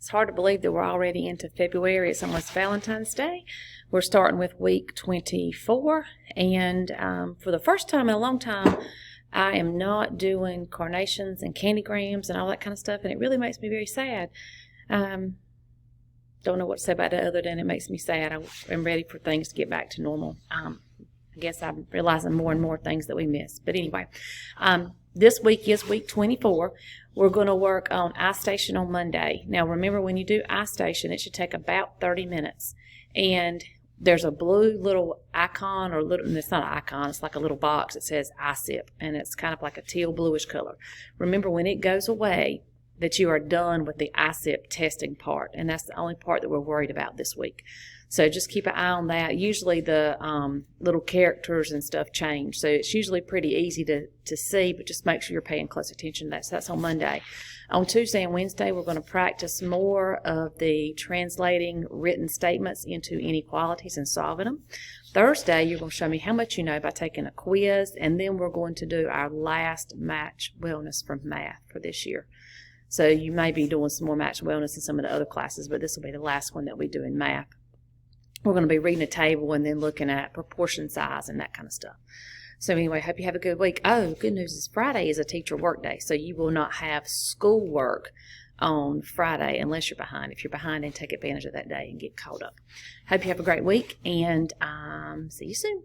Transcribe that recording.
It's hard to believe that we're already into February. It's almost Valentine's Day. We're starting with week 24, and for the first time in a long time, I am not doing carnations and candygrams and all that kind of stuff, and it really makes me very sad. Don't know what to say about that other than it makes me sad. I am ready for things to get back to normal. I guess I'm realizing more and more things that we miss. But anyway, this week is week 24. We're going to work on iStation on Monday. Now, remember, when you do iStation, it should take about 30 minutes. And there's a blue little icon, it's not an icon, it's like a little box that says iSIP, and it's kind of like a teal bluish color. Remember, when it goes away, that you are done with the iSIP testing part, and that's the only part that we're worried about this week. So just keep an eye on that. Usually the little characters and stuff change, so it's usually pretty easy to see, but just make sure you're paying close attention to that. So that's on Monday. On Tuesday and Wednesday, we're going to practice more of the translating written statements into inequalities and solving them. Thursday, you're going to show me how much you know by taking a quiz, and then we're going to do our last match wellness from math for this year. So you may be doing some more match wellness in some of the other classes, but this will be the last one that we do in math. We're going to be reading a table and then looking at proportion size and that kind of stuff. So anyway, hope you have a good week. Oh, good news is Friday is a teacher work day, so you will not have schoolwork on Friday unless you're behind. If you're behind, then take advantage of that day and get caught up. Hope you have a great week, and see you soon.